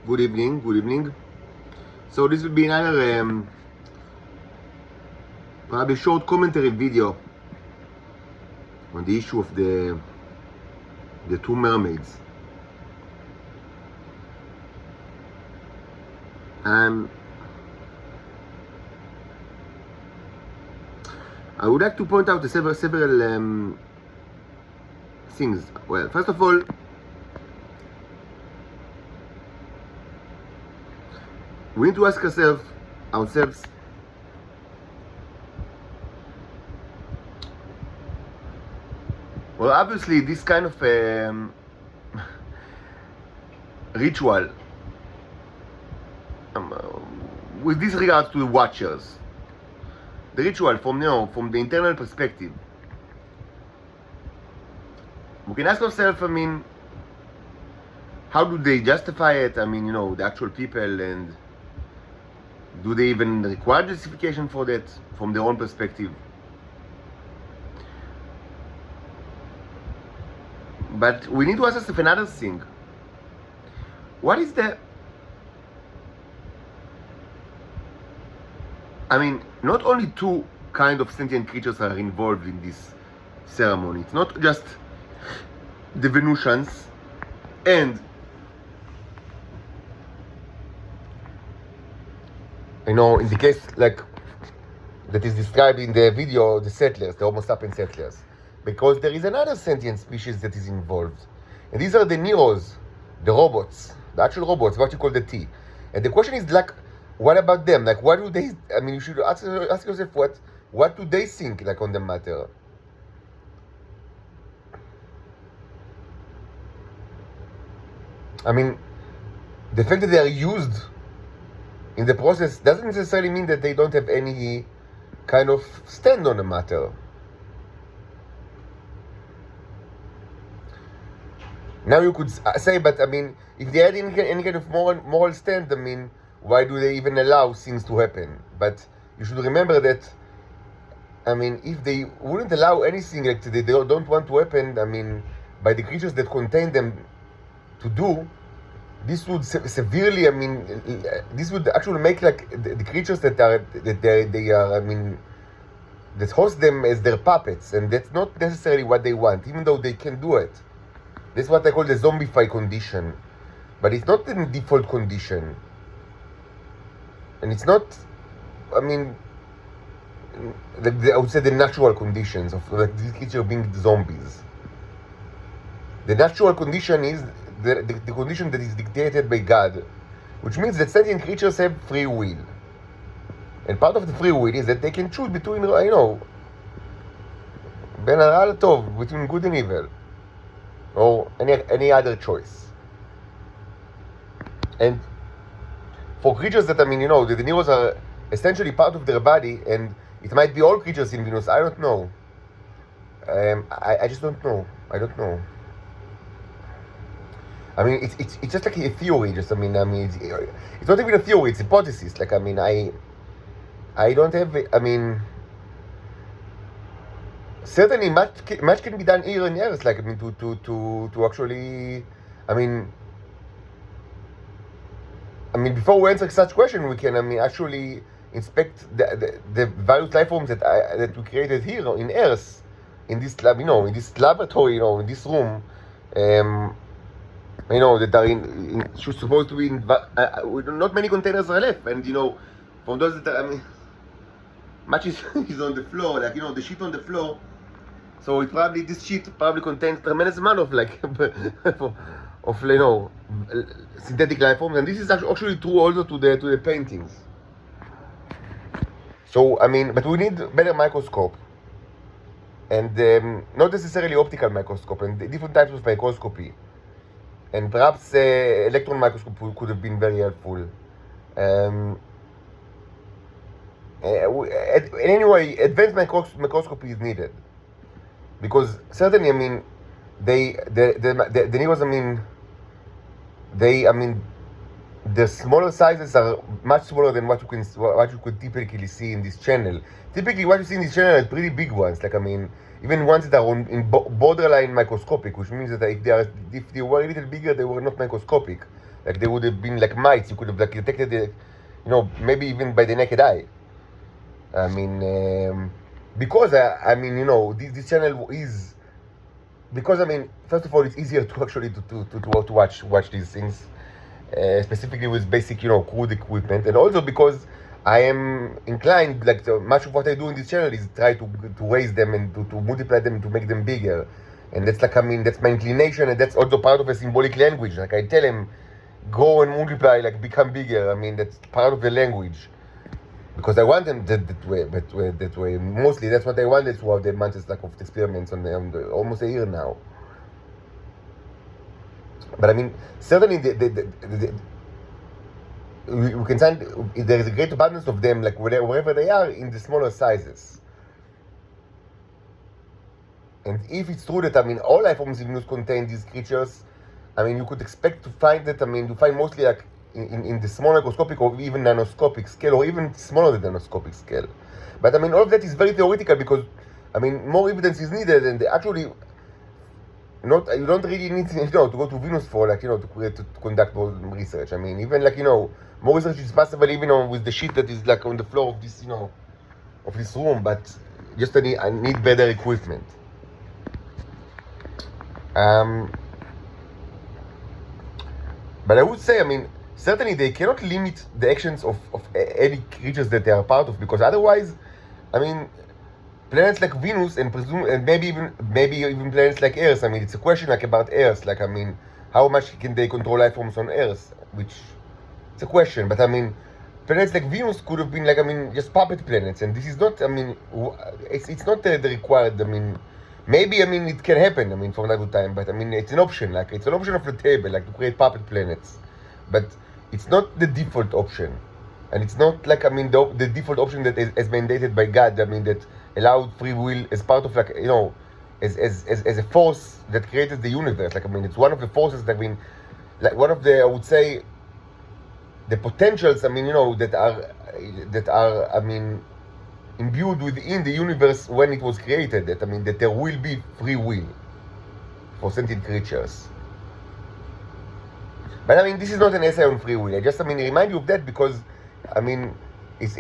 Good evening, good evening. So this will be another probably short commentary video on the issue of the two mermaids. I would like to point out several things. Well, first of all, we need to ask ourselves, well, obviously this kind of ritual, with this regards to the watchers, the ritual from the internal perspective, we can ask ourselves, how do they justify it? The actual people, and do they even require justification for that from their own perspective? But we need to ask ourselves another thing. What is the... not only two kind of sentient creatures are involved in this ceremony. It's not just the Venusians and in the case like that is described in the video, the settlers, the Homo sapiens settlers, because there is another sentient species that is involved, and these are the Neros, the robots, the actual robots, what you call the T. And the question is, like, what about them? Like, what do they? You should ask yourself what do they think, like, on the matter? The fact that they are used in the process doesn't necessarily mean that they don't have any kind of stand on the matter. Now you could say, but if they had any kind of moral stand, why do they even allow things to happen? But you should remember that, if they wouldn't allow anything like they don't want to happen, by the creatures that contain them to do, this would severely, this would actually make like the creatures that host them as their puppets, and that's not necessarily what they want, even though they can do it. That's what I call the zombify condition, but it's not the default condition, and it's not, I would say the natural conditions of like these creatures being zombies. The natural condition is the condition that is dictated by God, which means that sentient creatures have free will. And part of the free will is that they can choose between, ben hara letov, between good and evil, or any other choice. And for creatures that, the Neros are essentially part of their body, and it might be all creatures in Venus, I don't know. I just don't know. I don't know. It's just like a theory. It's not even a theory. It's a hypothesis. Like, I don't have. Certainly much can be done here and there. Like, to actually, before we answer such question, we can, actually inspect the various life forms that we created here in Earth, in this lab, in this laboratory, in this room. That are supposed to be not many containers are left, and from those that are, much is on the floor, like the sheet on the floor. So this sheet probably contains tremendous amount of synthetic life forms, and this is actually true also to the paintings. So but we need better microscope, and not necessarily optical microscope, and different types of microscopy. And perhaps electron microscope could have been very helpful. Anyway, advanced microscopy is needed, because certainly, the Neros, the smaller sizes are much smaller than what you could typically see in this channel. Typically, what you see in this channel are pretty big ones. Like, I mean, even ones that are borderline microscopic, which means that if they were a little bigger, they were not microscopic. Like, they would have been like mites. You could have like detected it, maybe even by the naked eye. I mean, because I mean, this channel is, because I mean, first of all, it's easier to actually to watch these things, specifically with basic, crude equipment, and also because I am inclined, like much of what I do in this channel is try to raise them and to multiply them and to make them bigger, and that's like, I mean, that's my inclination, and that's also part of a symbolic language. Like, I tell them, go and multiply, like become bigger. I mean, that's part of the language, because I want them that way. Mostly, that's what I wanted throughout the months like of experiments on almost a year now. But I mean, certainly we can find there is a great abundance of them, like wherever they are, in the smaller sizes. And if it's true that, I mean, all life forms in Venus contain these creatures, I mean, you could expect to find that, I mean, you find mostly like in the small microscopic or even nanoscopic scale, or even smaller than nanoscopic scale. But I mean, all of that is very theoretical, because, I mean, more evidence is needed, and actually, you don't really need to go to Venus for, like, to conduct more research. I mean, even like, more research is possible even with the shit that is like on the floor of this, of this room, but just I need better equipment. But I would say, I mean, certainly they cannot limit the actions of any creatures that they are part of, because otherwise, I mean, planets like Venus and maybe even planets like Earth, I mean, it's a question like about Earth, like, I mean, how much can they control life forms on Earth, which it's a question. But I mean, planets like Venus could have been like, I mean, just puppet planets, and this is not, I mean, it's not the required, I mean, maybe, I mean, it can happen, I mean, from time to time, but I mean, it's an option, like, it's an option of the table, like, to create puppet planets, but it's not the default option, and it's not like, I mean, the default option that is mandated by God, I mean, that allowed free will as part of, like, as a force that created the universe. Like, I mean, it's one of the forces that, I mean, like, one of the, I would say, the potentials, I mean, that are, I mean, imbued within the universe when it was created, that, I mean, that there will be free will for sentient creatures. But I mean, this is not an essay on free will. I just, I mean, remind you of that because, I mean, it's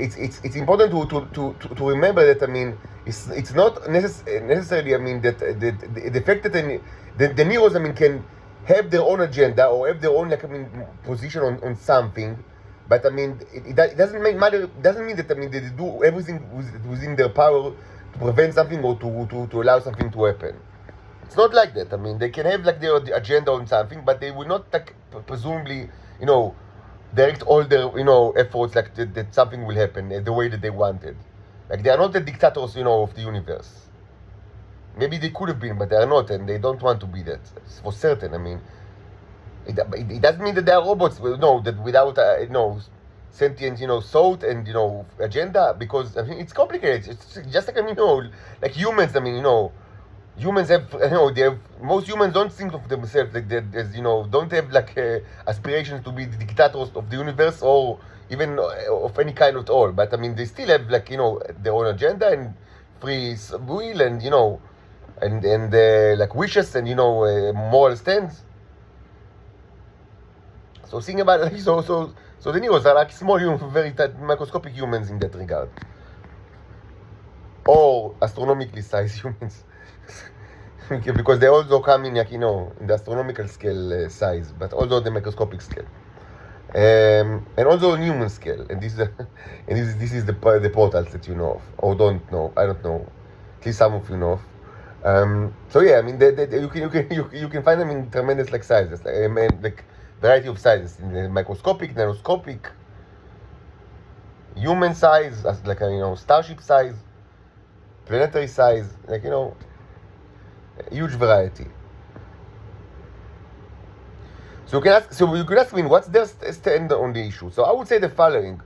important to remember that, I mean, it's not necessarily, I mean, that the fact that the Neros, I mean, can have their own agenda or have their own, like, I mean, position on something, but I mean, it doesn't matter. Doesn't mean that, I mean, they do everything within their power to prevent something or to allow something to happen. It's not like that. I mean, they can have, like, their agenda on something, but they will not, like, presumably, direct all their, efforts, like, that something will happen the way that they wanted. Like, they are not the dictators, of the universe. Maybe they could have been, but they are not, and they don't want to be that, for certain. I mean, it doesn't mean that they are robots, that without, sentient, thought and, agenda, because, I mean, it's complicated. It's just like, I mean, like humans, I mean, humans have, most humans don't think of themselves like that, as, don't have, like, aspirations to be the dictators of the universe or even of any kind at all. But, I mean, they still have, like, their own agenda and free will and, and like, wishes and, moral stands. So think about it, so the Neros are like small, very microscopic humans in that regard. Or astronomically sized humans. Because they also come in, like, in the astronomical scale size, but also the microscopic scale, and also human scale. And this is the portals that you know of, or don't know. I don't know. At least some of you know of. So yeah, I mean, you can find them in tremendous, like, sizes, like variety of sizes, in the microscopic, nanoscopic, human size, like, starship size, planetary size, like, huge variety. So you could ask me, what's their stand on the issue? So I would say the following.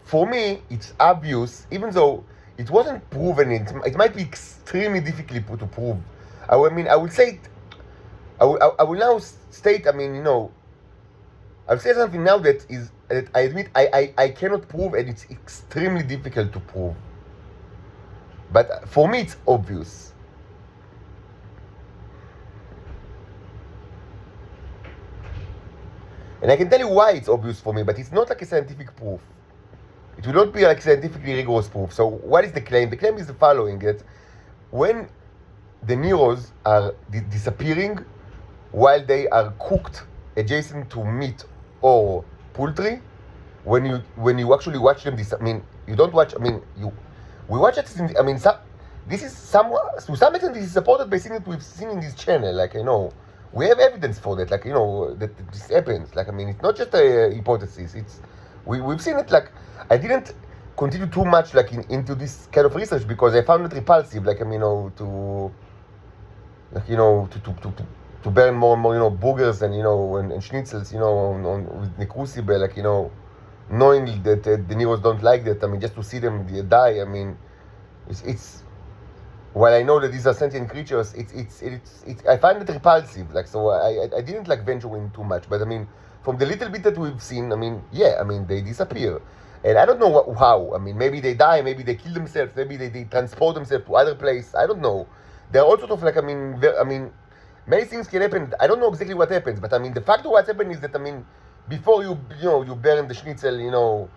For me, it's obvious, even though it wasn't proven, it might be extremely difficult to prove. I mean, I would say, I will now state, I mean, I'll say something now that I admit I cannot prove, and it's extremely difficult to prove. But for me, it's obvious. And I can tell you why it's obvious for me, but it's not like a scientific proof. It will not be like scientifically rigorous proof. So what is the claim? The claim is the following, that when the Neros are disappearing while they are cooked adjacent to meat or poultry, when you actually watch them, you don't watch, we watch it, this is to some extent, this is supported by things that we've seen in this channel, we have evidence for that, that this happens, it's not just a hypothesis, we've seen it, I didn't continue too much, into this kind of research, because I found it repulsive, to burn more and more, boogers and, and schnitzels, with the crucible, knowing that the Neros don't like that, just to see them die, it's while I know that these are sentient creatures, I find it repulsive, so I didn't venture in too much, but from the little bit that we've seen, they disappear, and I don't know how, maybe they die, maybe they kill themselves, maybe they transport themselves to other place, I don't know. There are all sorts of many things can happen. I don't know exactly what happens, but the fact of what's happened is that before you burn the schnitzel,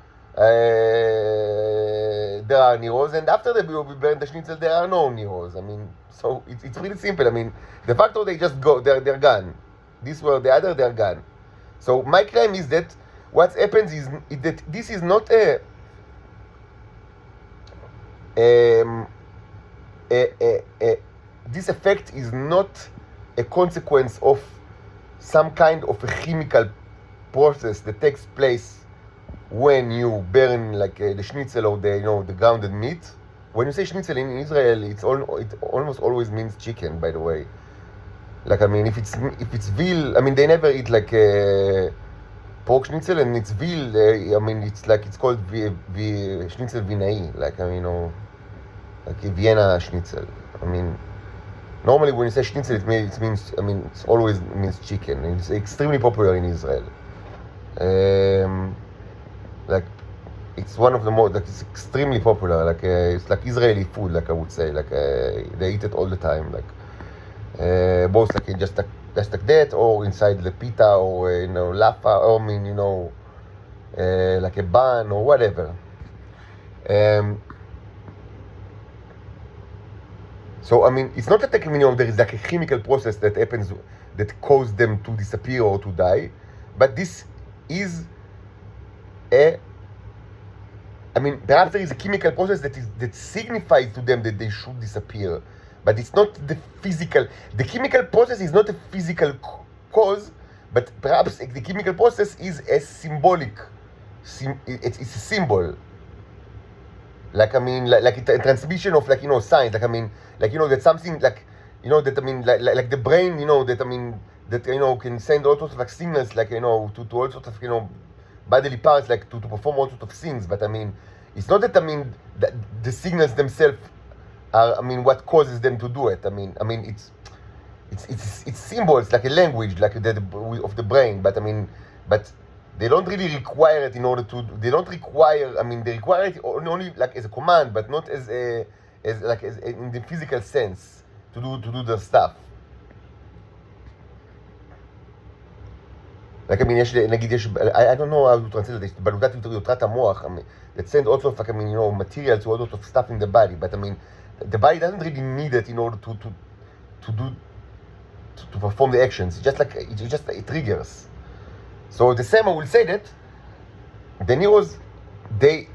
there are Neros, and after you burn the schnitzel, there are no Neros. So it's pretty simple. The fact of they just go, they're gone. This were the other, they're gone. So my claim is that what happens is that this is not this effect is not a consequence of some kind of a chemical process that takes place when you burn the schnitzel or the grounded meat. When you say schnitzel in Israel, it almost always means chicken, by the way. If it's veal, they never eat pork schnitzel, and it's veal. It's called schnitzel vinai, a Vienna schnitzel. Normally, when you say schnitzel, it means, it always means chicken. It's extremely popular in Israel. It's one of the most, it's extremely popular. It's like Israeli food, I would say. They eat it all the time. Both just like that, or inside the pita, or laffa, or like a bun or whatever. So it's not that there is a chemical process that happens that causes them to disappear or to die, but this is perhaps there is a chemical process that signifies to them that they should disappear, but it's not the physical. The chemical process is not a physical cause, but perhaps the chemical process is a symbolic. It's a symbol. A transmission of signs. That something that the brain that can send all sorts of signals to all sorts of bodily parts to perform all sorts of things. But it's not that that the signals themselves are what causes them to do it. It's symbols, like a language, of the brain. But they don't really require it in order to. They don't require. They require it only as a command, but not as in the physical sense to do the stuff. I don't know how to translate this, בלוטת יותרת המוח, that sends all sorts of material to all sorts of stuff in the body, but the body doesn't really need it in order to perform the actions. It triggers. So the same, I will say that the Neros, the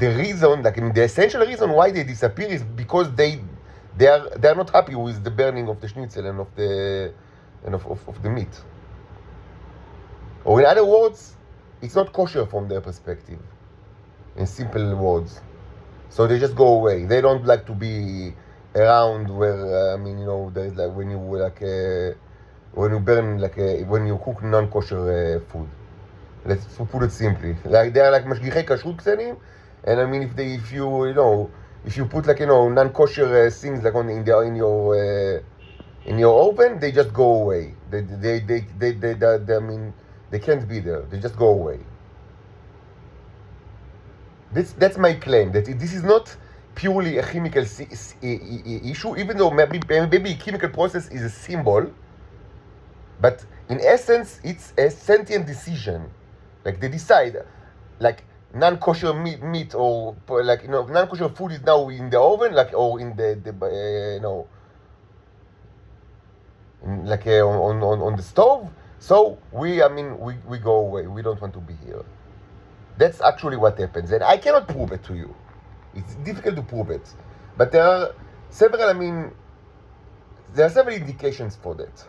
reason, the essential reason why they disappear is because they are not happy with the burning of the schnitzel and of the meat. Or in other words, it's not kosher from their perspective. In simple words, so they just go away. They don't like to be around where there is when you burn when you cook non-kosher food. Let's put it simply. They are like משגיחי כשרות קטנים, and if you put non-kosher things in your oven, they just go away. They They can't be there. They just go away. That's my claim, that this is not purely a chemical issue, even though maybe a chemical process is a symbol, but in essence, it's a sentient decision. Like they decide, like non-kosher meat or like non-kosher food is now in the oven, like or in the like on the stove. So we go away. We don't want to be here. That's actually what happens, and I cannot prove it to you. It's difficult to prove it, but there are several indications for that.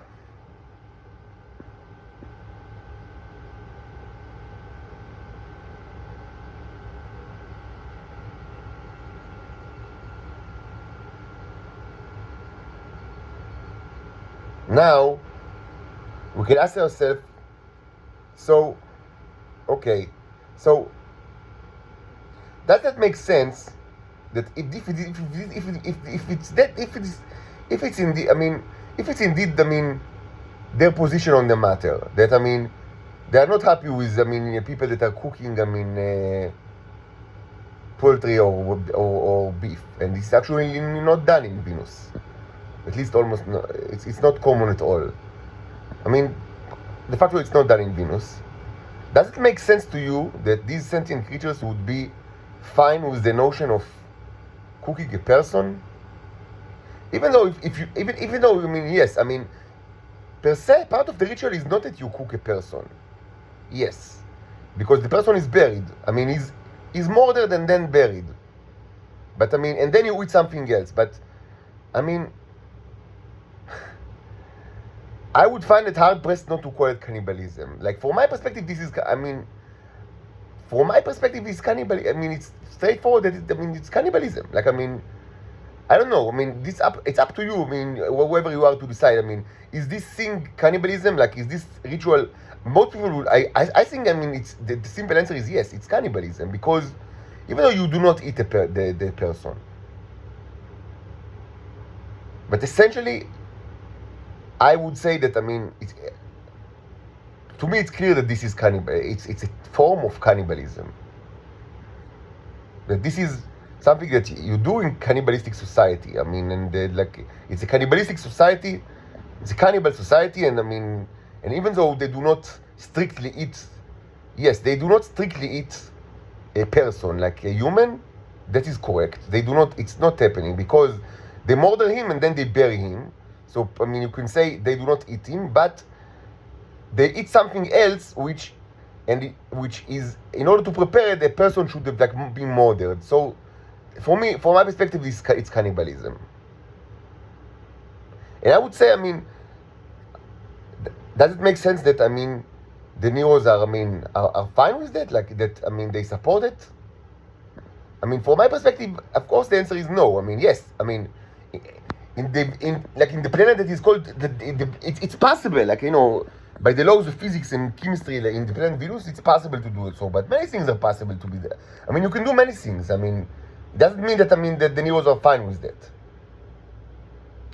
Now, we can ask ourselves, so, okay, so, does that make sense that if it's indeed their position on the matter, that they are not happy with people that are cooking poultry or beef, and it's actually not done in Venus. At least almost no, it's not common at all. The fact that it's not done in Venus, does it make sense to you that these sentient creatures would be fine with the notion of cooking a person? Even though yes, per se, part of the ritual is not that you cook a person. Yes, because the person is buried. He's murdered and then buried. But and then you eat something else. But I would find it hard-pressed not to call it cannibalism. Like, from my perspective, this is, cannibalism. It's straightforward that it's cannibalism. Like, I don't know. It's up to you. Whoever you are to decide. Is this thing cannibalism? Like, is this ritual? Most people would, I think, it's, the simple answer is yes, it's cannibalism. Because even though you do not eat the person. But essentially, I would say that, to me, it's clear that this is cannibal. It's a form of cannibalism. That this is something that you do in cannibalistic society. It's a cannibalistic society. It's a cannibal society, and even though they do not strictly eat, yes, they do not strictly eat a person like a human. That is correct. They do not. It's not happening because they murder him and then they bury him. So, you can say they do not eat him, but they eat something else, which is, in order to prepare it, a person should have been murdered. So, from my perspective, it's cannibalism. And I would say, does it make sense that, the Neros are fine with that? Like, that, they support it? From my perspective, of course, the answer is no. Yes. In the planet that is called, it's possible, by the laws of physics and chemistry, in the planet Venus, it's possible to do it. So, but many things are possible to be there. You can do many things. It doesn't mean that that the Neros are fine with that.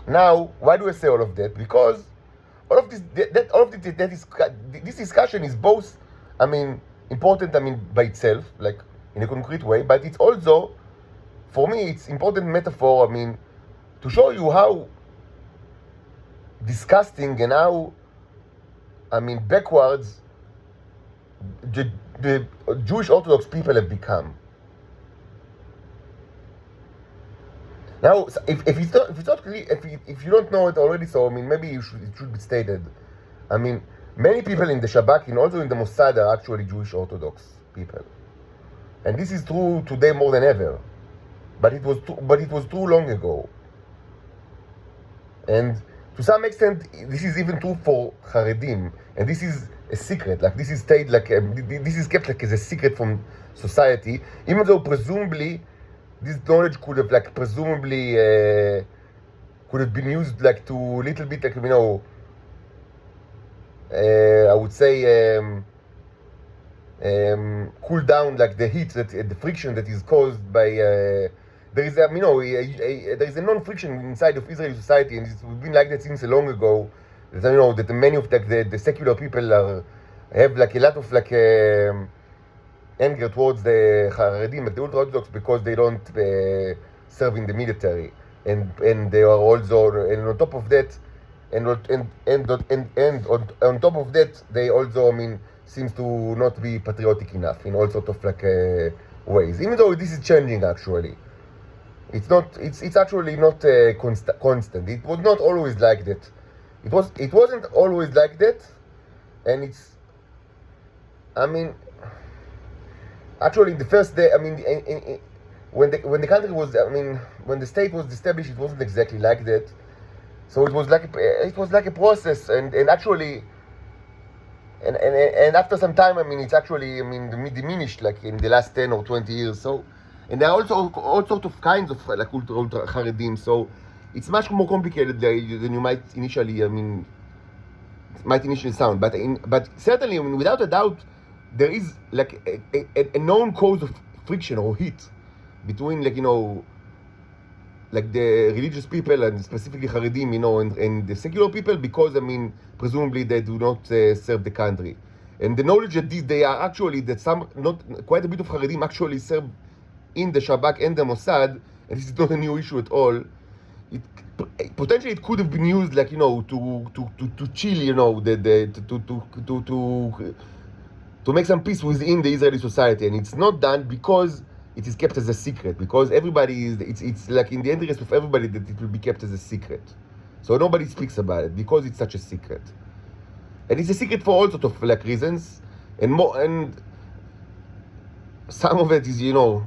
Now, why do I say all of that? Because all of this discussion is both, important, by itself, like in a concrete way, but it's also, for me, it's important metaphor, to show you how disgusting and how, backwards the Jewish Orthodox people have become. Now, if it's not clear, if you don't know it already, so maybe it should be stated. Many people in the Shabak and also in the Mossad are actually Jewish Orthodox people, and this is true today more than ever. But it was too long ago. And to some extent, this is even true for Haredim, and this is a secret. Like, this is stayed this is kept as a secret from society, even though presumably this knowledge could have been used to a little bit I would say cool down the heat the friction that is caused by. There is a non-friction inside of Israeli society, and it's been like that since long ago. That many of the secular people have like a lot of like anger towards the Haredim, like the ultra-Orthodox, because they don't serve in the military, and they are also, and on top of that, and on top of that, they also, I mean, seems to not be patriotic enough in all sort of like ways. Even though this is changing actually, it's not. It's actually not constant. It was not always like that. It wasn't always like that, and it's. I mean, actually, the first day, I mean, when the country was, I mean, when the state was established, it wasn't exactly like that. So it was like a process, and actually, and after some time, I mean, it's actually, I mean, diminished like in the last 10 or 20 years. So, and there are also all sorts of kinds of like ultra Haredim. So it's much more complicated than you might initially, I mean, might initially sound. But certainly, I mean, without a doubt, there is like a known cause of friction or heat between, like, you know, like the religious people and specifically Haredim, you know, and the secular people, because, I mean, presumably they do not serve the country. And the knowledge that they are actually, that some, not quite a bit of Haredim actually serve in the Shabak and the Mossad, and this is not a new issue at all. Potentially it could have been used, like, you know, to chill, you know, to make some peace within the Israeli society, and it's not done because it is kept as a secret, because everybody is, it's like in the interest of everybody that it will be kept as a secret. So nobody speaks about it because it's such a secret. And it's a secret for all sorts of like reasons, and some of it is, you know,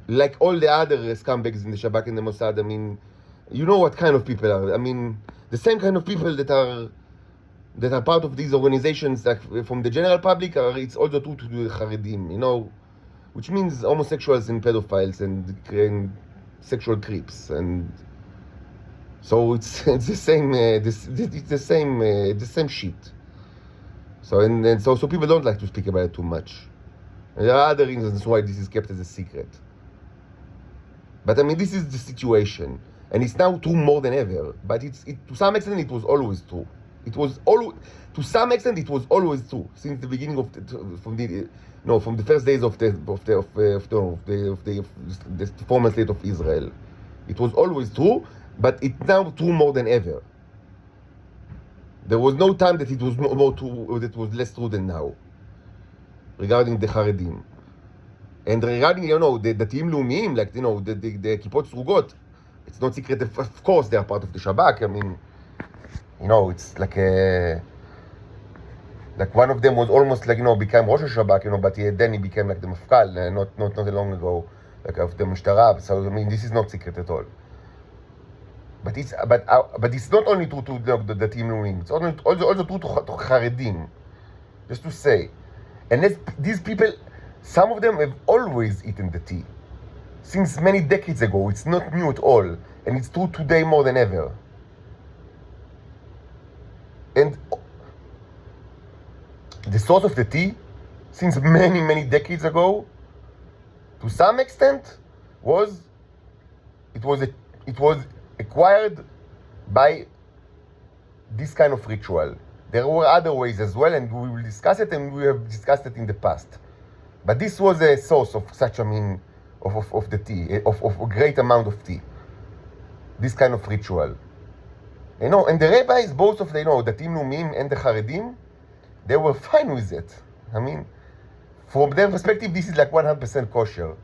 like all the other scumbags in the Shabak and the Mossad, I mean, you know what kind of people are. I mean, the same kind of people that are part of these organizations, like from the general public, it's also true to the Haredim, you know, which means homosexuals and pedophiles and sexual creeps, and so it's the same the same shit. So and so people don't like to speak about it too much. And there are other reasons why this is kept as a secret. But I mean, this is the situation, and it's now true more than ever. But to some extent it was always true. It was always, to some extent, it was always true since the beginning of from the first days of the former state of Israel. It was always true, but it's now true more than ever. There was no time that it was more true, or that was less true than now, regarding the Haredim, and regarding, you know, the Datim Leumiyim, like, you know, the Kippot Srugot. It's not secret, of course, they are part of the Shabak. I mean, you know, it's like one of them was almost like, you know, became Rosh Hashabak, you know, but then he became like the Mafkal, not long ago, like of the Mishtara. So I mean, this is not secret at all. But it's not only true to the team Leumiyim. It's also true to Haredim. Just to say, and these people, some of them have always eaten the tea since many decades ago. It's not new at all, and it's true today more than ever. And the source of the tea, since many decades ago, to some extent, was acquired by this kind of ritual. There were other ways as well, and we will discuss it, and we have discussed it in the past. But this was a source of such, I mean, of the tea, of a great amount of tea. This kind of ritual. You know, and the rabbis, both of the, you know, the Datim Leumiyim and the Haredim, they were fine with it. I mean, from their perspective, this is like 100% kosher.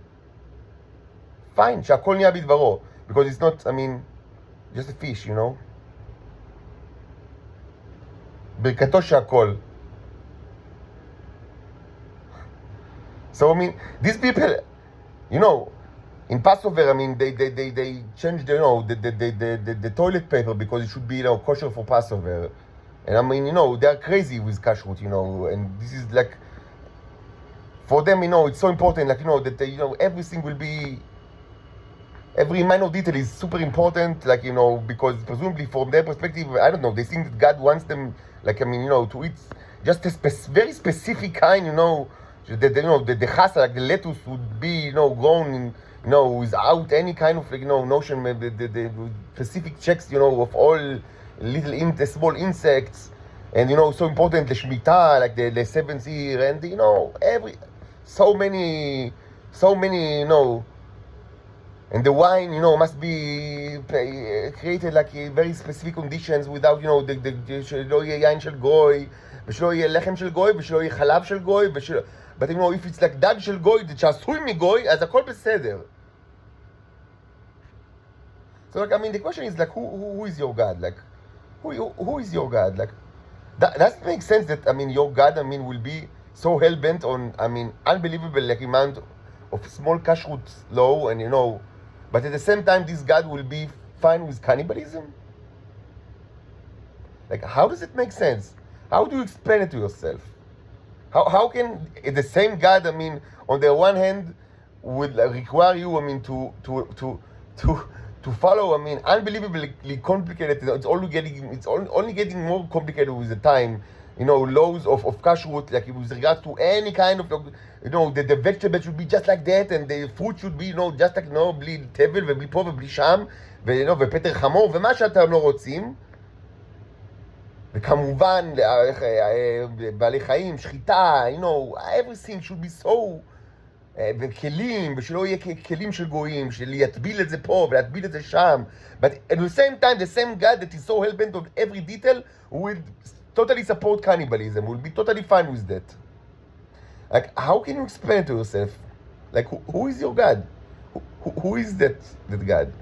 Fine, שהכל נהיה בדברו, because it's not, I mean, just a fish, you know. ברכתו שהכל. So I mean, these people, you know, in Passover, I mean, they changed, you know, the toilet paper because it should be, you know, kosher for Passover. And I mean, you know, they are crazy with kashrut, you know, and this is like, for them, you know, it's so important, like, you know, that they, you know, everything will be, every minor detail is super important, like, you know, because presumably from their perspective, I don't know, they think that God wants them, like, I mean, you know, to eat just a very specific kind, you know, that, you know, the chasa, like the lettuce would be, you know, grown in, you know, without any kind of, like, you know, notion, the specific checks, you know, of all little small insects, and so important the Shemitah, like the seventh year, and so many, and the wine, must be created like very specific conditions without, שלא יהיה יין של גוי, ושלא יהיה לחם של גוי, ושלא יהיה חלב של גוי, but if it's like דג של גוי, שעשוי מגוי, אז הכל בסדר. So like, the question is like, who is your God? Like, who is your God? Like, does it make sense that, your God, will be so hell-bent on, unbelievable, like, amount of small kashrut law, and, but at the same time, this God will be fine with cannibalism? Like, how does it make sense? How do you explain it to yourself? How can the same God, on the one hand, would require you, to follow, unbelievably complicated. It's only getting more complicated with the time. Laws of kashrut, like with regard to any kind of, the vegetables should be just like that, and the fruit should be, just like, בלי תבל ובלי פה ובלי שם, ופטר חמור, ומה שאתם לא רוצים. וכמובן, בעלי חיים, שחיטה, everything should be so, וכלים, ושלא יהיה כלים של גויים, של להטביל את זה פה ולהטביל את זה שם. But at the same time, the same God that is so hell-bent on every detail will totally support cannibalism, will be totally fine with that. Like, how can you explain it to yourself? Like, who is your God? Who is that God?